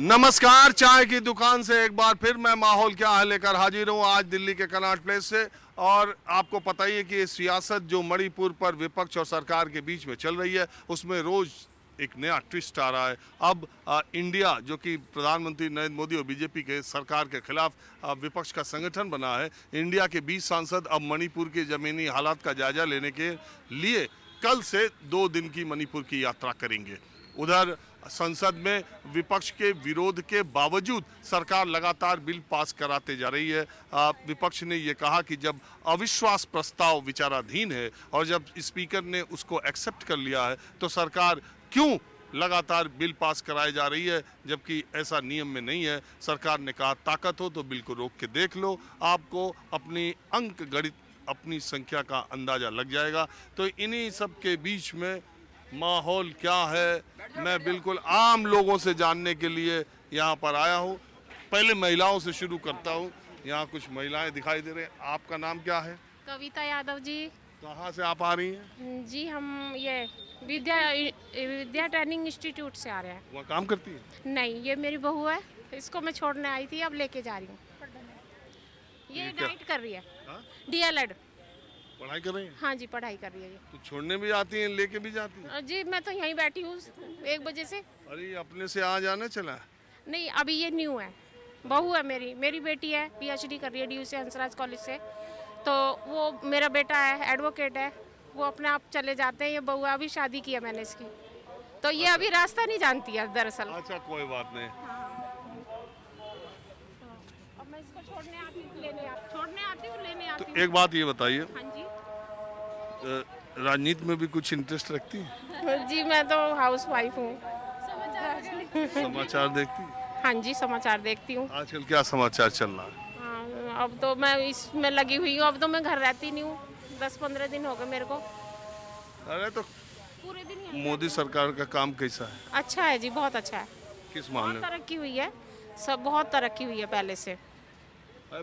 नमस्कार, चाय की दुकान से एक बार फिर मैं माहौल क्या है लेकर हाजिर हूँ आज दिल्ली के कनॉट प्लेस से। और आपको पता ही है कि ये सियासत जो मणिपुर पर विपक्ष और सरकार के बीच में चल रही है उसमें रोज एक नया ट्विस्ट आ रहा है। अब इंडिया जो कि प्रधानमंत्री नरेंद्र मोदी और बीजेपी के सरकार के खिलाफ विपक्ष का संगठन बना है, इंडिया के 20 सांसद अब मणिपुर के ज़मीनी हालात का जायजा लेने के लिए कल से 2 दिन की मणिपुर की यात्रा करेंगे। उधर संसद में विपक्ष के विरोध के बावजूद सरकार लगातार बिल पास कराते जा रही है। विपक्ष ने ये कहा कि जब अविश्वास प्रस्ताव विचाराधीन है और जब स्पीकर ने उसको एक्सेप्ट कर लिया है तो सरकार क्यों लगातार बिल पास कराई जा रही है, जबकि ऐसा नियम में नहीं है। सरकार ने कहा ताकत हो तो बिल को रोक के देख लो, आपको अपनी अंक गणित अपनी संख्या का अंदाजा लग जाएगा। तो इन्हीं सब के बीच में माहौल क्या है, मैं बिल्कुल आम लोगों से जानने के लिए यहाँ पर आया हूँ। पहले महिलाओं से शुरू करता हूँ। यहाँ कुछ महिलाएं दिखाई दे रहे हैं। आपका नाम क्या है? कविता यादव जी। कहाँ से आप आ रही हैं? जी हम ये विद्या ट्रेनिंग इंस्टीट्यूट से आ रहे हैं। वहाँ काम करती है? नहीं, ये मेरी बहू है, इसको मैं छोड़ने आई थी, अब लेके जा रही हूँ। ये डाइट कर रही है। DLED पढ़ाई कर रही हैं? हाँ जी, पढ़ाई कर रही है ये। तो छोड़ने भी आती हैं, लेके भी जाती हैं? जी मैं तो यहीं बैठी हूँ 1 बजे से। अरे अपने से आ जाने चला? नहीं, अभी ये न्यू है, बहू है मेरी बेटी है, PhD कर रही है DU से हंसराज कॉलेज से। तो वो मेरा बेटा है, एडवोकेट है, वो अपने आप चले जाते हैं। ये बहू अभी शादी की है मैंने इसकी, तो ये अभी रास्ता नहीं जानती है दरअसल। अच्छा, कोई बात नहीं। अब मैं इसको छोड़ने आती हूँ, लेने आती हूँ। तो एक बात ये बताइए, हाँ जी। राजनीति में भी कुछ इंटरेस्ट रखती हैं? जी मैं तो हाउस वाइफ हूँ। समाचार देखती हैं? हाँ जी, समाचार देखती हूँ। आजकल क्या समाचार चल रहा है? हाँ, अब तो मैं इसमें लगी हुई हूँ। अब तो मैं घर रहती नहीं हूँ, 10-15 दिन हो गए मेरे को। अरे तो पूरे दिन मोदी सरकार का काम कैसा है? अच्छा है जी, बहुत अच्छा है। किस बहुत मामले में? तरक्की हुई है, सब बहुत तरक्की हुई है पहले से।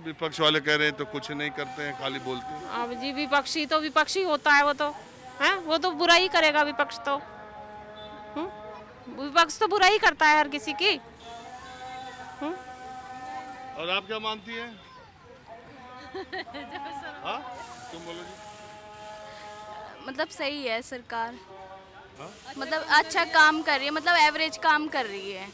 विपक्ष वाले कह रहे हैं तो कुछ नहीं करते हैं, खाली बोलते हैं। अब जी विपक्षी तो विपक्षी होता है, वो तो है, वो तो बुरा ही करेगा विपक्ष तो। विपक्ष तो बुरा ही करता है हर किसी की। और आप क्या मानती हैं? हाँ? तुम बोलो जी। मतलब सही है सरकार। हाँ? मतलब अच्छा काम कर रही है, मतलब एवरेज काम कर रही है।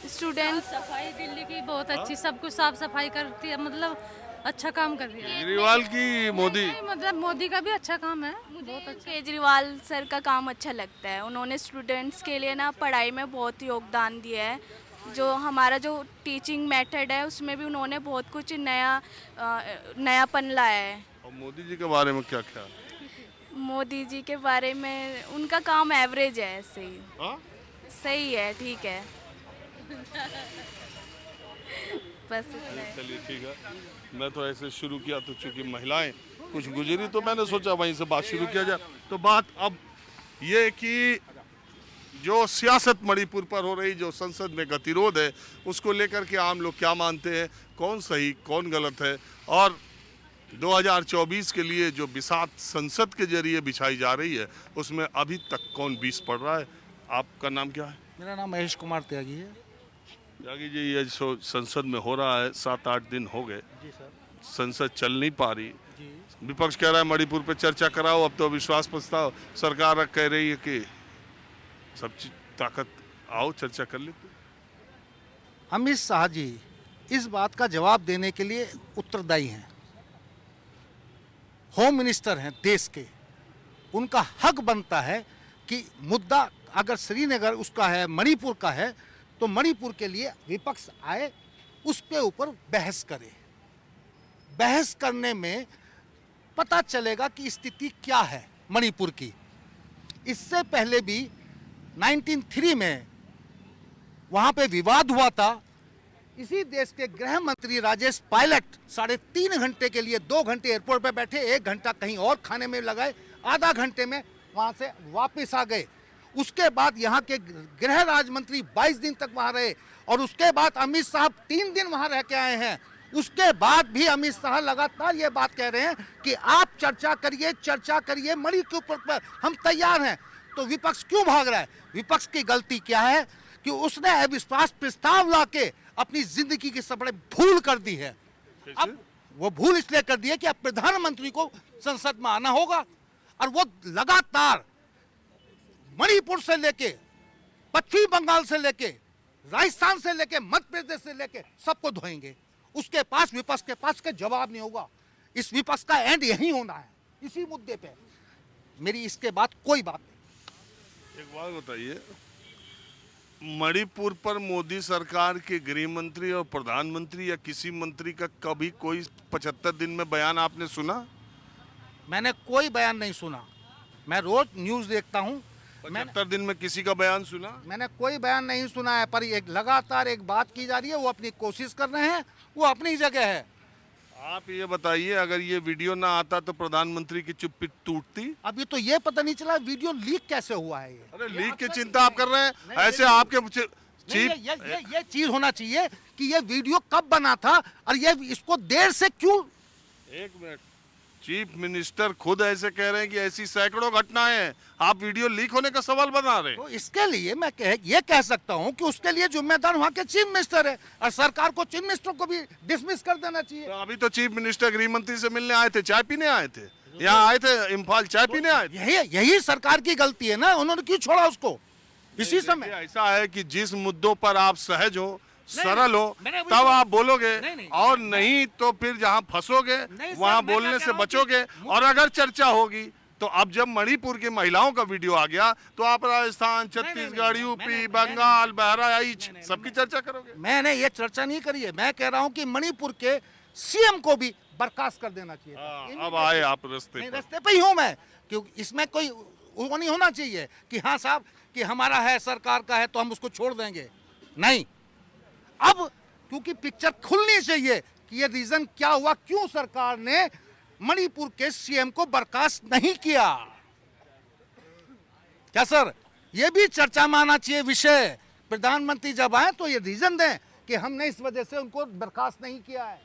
स्टूडेंट सफाई दिल्ली की बहुत अच्छी, सब कुछ साफ सफाई करती है, मतलब अच्छा काम कर रही है। केजरीवाल की मोदी? नहीं, मतलब मोदी का भी अच्छा काम है, बहुत अच्छा। केजरीवाल सर का काम अच्छा लगता है। उन्होंने स्टूडेंट्स के लिए ना पढ़ाई में बहुत योगदान दिया है। जो हमारा जो टीचिंग मेथड है उसमें भी उन्होंने बहुत कुछ नयापन लाया है। और मोदी जी के बारे में क्या ख्याल? मोदी जी के बारे में उनका काम एवरेज है, सही हाँ? सही है, ठीक है। बस इतना है। चलिए ठीक है। मैं तो ऐसे शुरू किया तो चूंकि महिलाएं कुछ गुजरी तो मैंने सोचा वहीं से बात शुरू किया जाए। तो बात अब ये कि जो सियासत मणिपुर पर हो रही, जो संसद में गतिरोध है, उसको लेकर के आम लोग क्या मानते हैं, कौन सही कौन गलत है, और 2024 के लिए जो बिसात संसद के जरिए बिछाई जा रही है उसमें अभी तक कौन बीस पड़ रहा है। आपका नाम क्या है? मेरा नाम महेश कुमार त्यागी है। त्यागी जी, ये जो संसद में हो रहा है 7-8 दिन हो गए, जी सर। संसद चल नहीं पा रही। जी। विपक्ष कह रहा है मणिपुर पे चर्चा कराओ, अब तो विश्वास प्रस्ताव। सरकार कह रही है कि सब चीज ताकत आओ चर्चा कर लेते। अमित शाह जी इस बात का जवाब देने के लिए उत्तरदायी हैं, होम मिनिस्टर हैं देश के। उनका हक बनता है कि मुद्दा अगर श्रीनगर उसका है, मणिपुर का है, तो मणिपुर के लिए विपक्ष आए, उसके ऊपर बहस करे। बहस करने में पता चलेगा कि स्थिति क्या है मणिपुर की। इससे पहले भी 1903 में वहाँ पे विवाद हुआ था। इसी देश के गृह मंत्री राजेश पायलट 3.5 घंटे के लिए 2 घंटे एयरपोर्ट पे बैठे, 1 घंटा कहीं और खाने में लगाए, आधा घंटे में वहाँ से वापस आ गए। उसके बाद यहाँ के गृह राज्य मंत्री 22 दिन तक वहाँ रहे, और उसके बाद अमित शाह 3 दिन वहाँ रह के आए हैं। उसके बाद भी अमित शाह लगातार ये बात कह रहे हैं कि आप चर्चा करिए मणिपुर पर हम तैयार हैं। तो विपक्ष क्यों भाग रहा है? विपक्ष की गलती क्या है कि उसने अविश्वास प्रस्ताव लाके अपनी जिंदगी की सब बड़े भूल कर दी है। अब वो भूल इसलिए कर दी है कि अब प्रधानमंत्री को संसद में आना होगा और वो लगातार मणिपुर से लेके पश्चिम बंगाल से लेके राजस्थान से लेके मध्य प्रदेश से लेके सबको धोएंगे। उसके पास, विपक्ष के पास का जवाब नहीं होगा। इस विपक्ष का एंड यही होना है, इसी मुद्दे पे। मेरी इसके बाद कोई बात नहीं। एक बात बताइए, मणिपुर पर मोदी सरकार के गृह मंत्री और प्रधानमंत्री या किसी मंत्री का कभी कोई 75 दिन में बयान आपने सुना? मैंने कोई बयान नहीं सुना। मैं रोज न्यूज देखता हूँ। 75 दिन में किसी का बयान सुना? मैंने कोई बयान नहीं सुना है, पर एक लगातार एक बात की जा रही है। वो अपनी कोशिश कर रहे हैं, वो अपनी जगह है। आप ये बताइए, अगर ये वीडियो ना आता तो प्रधानमंत्री की चुप्पी टूटती? अभी तो ये पता नहीं चला वीडियो लीक कैसे हुआ है। ये अरे लीक की चिंता आप कर रहे हैं? ऐसे आपके चीफ ये चीज होना चाहिए कि ये वीडियो कब बना था और ये इसको देर से क्यों। एक मिनट, चीफ मिनिस्टर खुद ऐसे कह रहे हैं कि ऐसी सैकड़ों घटनाएं हैं, आप वीडियो लीक होने का सवाल बना रहे हैं। तो इसके लिए मैं ये कह सकता हूं कि उसके लिए जिम्मेदार वहां के चीफ मिनिस्टर है और सरकार को चीफ मिनिस्टर को भी डिसमिस कर देना चाहिए। तो अभी तो चीफ मिनिस्टर गृह मंत्री से मिलने आए थे, चाय पीने आए थे, यहाँ आए थे इम्फाल चाय पीने आए थे। यही सरकार की गलती है ना, उन्होंने क्यों छोड़ा उसको इसी समय। ऐसा है कि जिस मुद्दों पर आप सहज हो, सरल हो, मैंने तब आप बोलोगे, नहीं, और नहीं तो फिर जहाँ फंसोगे वहाँ मैं बोलने क्या से कह रहा हूं बचोगे। और अगर चर्चा होगी तो अब जब मणिपुर की महिलाओं का वीडियो आ गया तो आप राजस्थान, छत्तीसगढ़, यूपी, बंगाल, बहराइच सबकी चर्चा करोगे। मैंने ये चर्चा नहीं करी है। मैं कह रहा हूँ कि मणिपुर के सीएम को भी बर्खास्त कर देना चाहिए। अब आए आप रास्ते पर। रास्ते पे ही हूँ मैं, क्योंकि इसमें कोई वो नहीं होना चाहिए कि हाँ साहब कि हमारा है, सरकार का है तो हम उसको छोड़ देंगे। नहीं, अब क्योंकि पिक्चर खुलनी चाहिए कि ये रीजन क्या हुआ, क्यों सरकार ने मणिपुर के सीएम को बर्खास्त नहीं किया। क्या सर, ये भी चर्चा में आना चाहिए विषय। प्रधानमंत्री जब आए तो ये रीजन दें कि हमने इस वजह से उनको बर्खास्त नहीं किया है।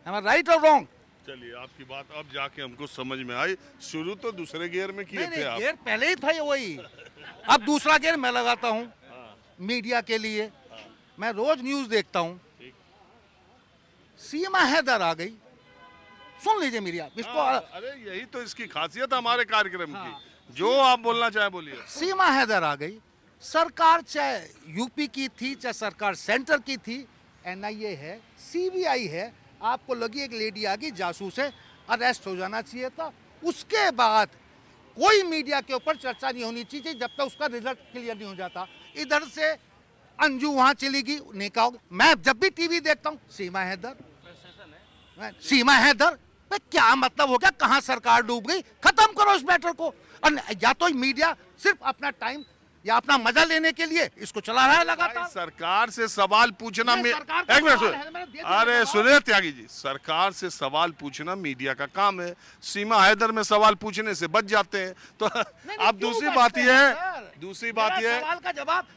Am I right or wrong? चलिए, आपकी बात अब जाके हमको समझ में आई। शुरू तो दूसरे गियर में किए थे आप। गियर पहले ही था ये वही, अब दूसरा गियर मैं लगाता हूँ मीडिया के लिए। मैं रोज न्यूज देखता हूँ। सीमा हैदर आ गई, सुन लीजिए मेरी आप इसको। अरे यही तो इसकी खासियत हमारे कार्यक्रम की। जो आप बोलना चाहे बोलिए। सीमा हैदर आ गई। सरकार चाहे यूपी की थी, चाहे सरकार सेंटर की थी, एनआईए है, सीबीआई है, आपको लगी एक लेडी आ गई जासूस है, अरेस्ट हो जाना चाहिए था। उसके बाद कोई मीडिया के ऊपर चर्चा नहीं होनी चाहिए जब तक उसका रिजल्ट क्लियर नहीं हो जाता। इधर से अंजू वहां चली गई, नेका हो गया। मैं जब भी टीवी देखता हूँ सीमा हैदर, सीमा हैदर, क्या मतलब हो गया? कहाँ सरकार डूब गई? खत्म करो इस मैटर को। और या तो मीडिया सिर्फ अपना टाइम या अपना मजा लेने के लिए इसको चला रहा है लगातार। सरकार से सवाल पूछना सरकार का एक मिनट सवाल है, मैंने दे दिया अरे जवाब। सुनिए त्यागी जी, सरकार से सवाल पूछना मीडिया का काम है। सीमा हैदर में सवाल पूछने से बच जाते हैं। तो अब क्यों दूसरी बचते बात हैं, यह है, सर? दूसरी बात मेरा यह है, सवाल का जवाब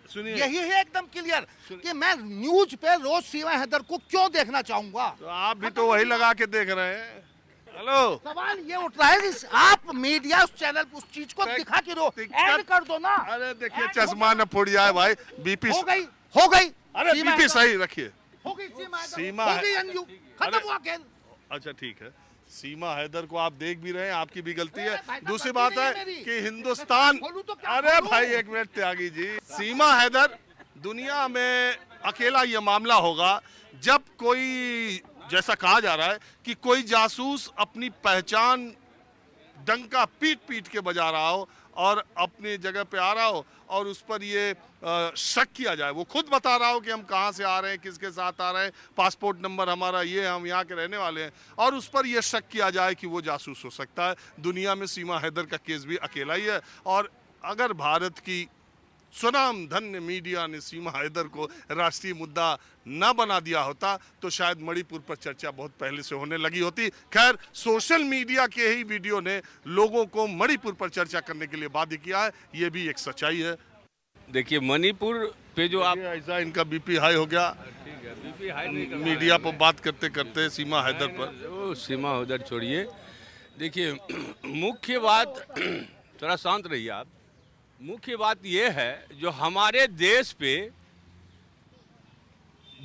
सुनिए, यही है एकदम क्लियर कि मैं न्यूज पे रोज सीमा हैदर को क्यों देखना चाहूंगा। तो आप भी तो वही लगा के देख रहे हैं। हेलो, सवाल ये उठ रहा है कि आप मीडिया उस चैनल उस चीज को दिखा के रो, ऐड कर दो ना। अरे देखिए, ऐड चश्मा न फूट जाए भाई। बीपी हो गई, हो गई। अरे सीमा बीपी हैदर, सही रखिए। हो गई सीमा हैदर, सीमा हो है- गई अंजू, खत्म अरे- हुआ खेल। अच्छा ठीक है, सीमा हैदर को आप देख भी रहे हैं, आपकी भी गलती है। भाई साहब, दूसरी गलती बात नहीं है है मेरी। कि हिंदुस्तान, बोलूं तो क्या अरे बोलूं? भाई एक मिनट त्यागी जी, सीमा हैदर दुनिया में अकेला ये मामला होगा जब कोई, जैसा कहा जा रहा है कि कोई जासूस अपनी पहचान डंका पीट पीट के बजा रहा हो और अपनी जगह पे आ रहा हो और उस पर ये शक किया जाए। वो खुद बता रहा हो कि हम कहाँ से आ रहे हैं, किसके साथ आ रहे हैं, पासपोर्ट नंबर हमारा ये, हम यहाँ के रहने वाले हैं, और उस पर यह शक किया जाए कि वो जासूस हो सकता है। दुनिया में सीमा हैदर का केस भी अकेला ही है। और अगर भारत की स्वनाम धन्य मीडिया ने सीमा हैदर को राष्ट्रीय मुद्दा न बना दिया होता तो शायद मणिपुर पर चर्चा बहुत पहले से होने लगी होती। खैर, सोशल मीडिया के ही वीडियो ने लोगों को मणिपुर पर चर्चा करने के लिए बाध्य किया है, ये भी एक सच्चाई है। देखिए, मणिपुर पे जो आप ऐसा इनका बीपी हाई हो गया बीपी हाई नहीं करना मीडिया पर बात करते करते सीमा हैदर पर। जो सीमा उधर छोड़िए। देखिए, मुख्य बात थोड़ा शांत रहिए आप। मुख्य बात यह है जो हमारे देश पे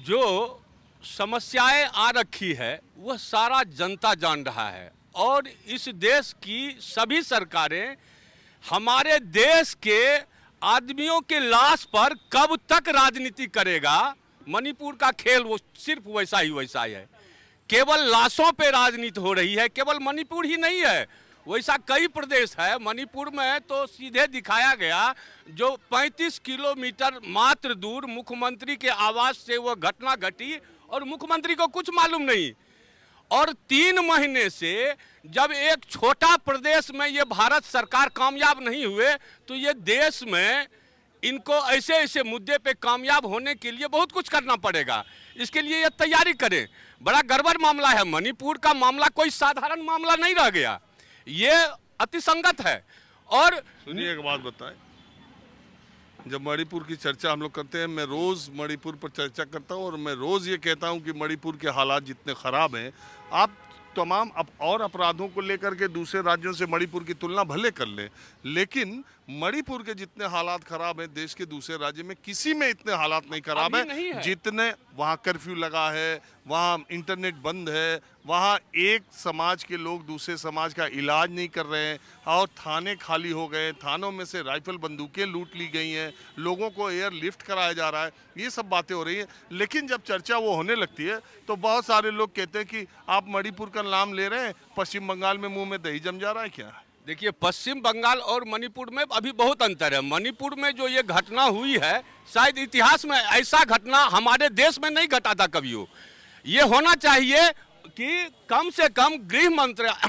जो समस्याएं आ रखी है वह सारा जनता जान रहा है और इस देश की सभी सरकारें हमारे देश के आदमियों के लाश पर कब तक राजनीति करेगा। मणिपुर का खेल वो सिर्फ वैसा ही है, केवल लाशों पे राजनीति हो रही है। केवल मणिपुर ही नहीं है, वैसा कई प्रदेश है। मणिपुर में तो सीधे दिखाया गया जो 35 किलोमीटर मात्र दूर मुख्यमंत्री के आवास से वो घटना घटी और मुख्यमंत्री को कुछ मालूम नहीं। और 3 महीने से जब एक छोटा प्रदेश में ये भारत सरकार कामयाब नहीं हुए तो ये देश में इनको ऐसे ऐसे मुद्दे पे कामयाब होने के लिए बहुत कुछ करना पड़ेगा। इसके लिए ये तैयारी करें। बड़ा गड़बड़ मामला है, मणिपुर का मामला कोई साधारण मामला नहीं रह गया, ये अतिसंगत है। और सुनिए एक बात बताएं, जब मणिपुर की चर्चा हम लोग करते हैं, मैं रोज मणिपुर पर चर्चा करता हूं और मैं रोज ये कहता हूं कि मणिपुर के हालात जितने खराब हैं, आप तमाम और अपराधों को लेकर के दूसरे राज्यों से मणिपुर की तुलना भले कर लें, लेकिन मणिपुर के जितने हालात खराब हैं देश के दूसरे राज्य में किसी में इतने हालात नहीं खराब है जितने वहाँ कर्फ्यू लगा है, वहाँ इंटरनेट बंद है, वहाँ एक समाज के लोग दूसरे समाज का इलाज नहीं कर रहे हैं और थाने खाली हो गए, थानों में से राइफल बंदूकें लूट ली गई हैं, लोगों को एयर लिफ्ट कराया जा रहा है, ये सब बातें हो रही हैं। लेकिन जब चर्चा वो होने लगती है तो बहुत सारे लोग कहते हैं कि आप मणिपुर का नाम ले रहे हैं, पश्चिम बंगाल में मुंह में दही जम जा रहा है क्या? देखिए, पश्चिम बंगाल और मणिपुर में अभी बहुत अंतर है। मणिपुर में जो ये घटना हुई है शायद इतिहास में ऐसा घटना हमारे देश में नहीं घटा था कभी हो। ये होना चाहिए कि कम से कम गृह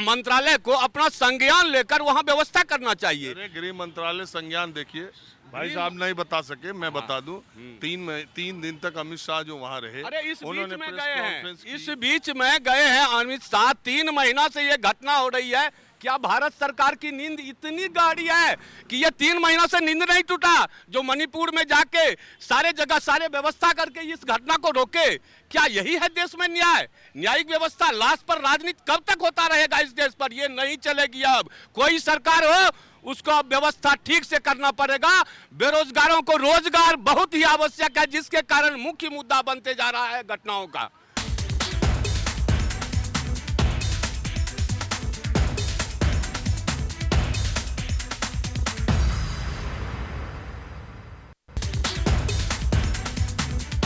मंत्रालय को अपना संज्ञान लेकर वहां व्यवस्था करना चाहिए। अरे गृह मंत्रालय संज्ञान, देखिए भाई साहब नहीं बता सके, मैं बता दूं, 3 दिन तक अमित शाह जो वहां रहे, अरे इस बीच में गए हैं, इस बीच में गए हैं अमित शाह। 3 महीना से ये घटना हो रही है। क्या भारत सरकार की नींद इतनी गाढ़ी है कि ये 3 महीनों से नींद नहीं टूटा जो मणिपुर में जाके सारे जगह सारे व्यवस्था करके इस घटना को रोके? क्या यही है देश में न्याय, न्यायिक व्यवस्था? लाश पर राजनीति कब तक होता रहेगा इस देश पर? ये नहीं चलेगी। अब कोई सरकार हो उसको अब व्यवस्था ठीक से करना पड़ेगा। बेरोजगारों को रोजगार बहुत ही आवश्यक है, जिसके कारण मुख्य मुद्दा बनते जा रहा है घटनाओं का।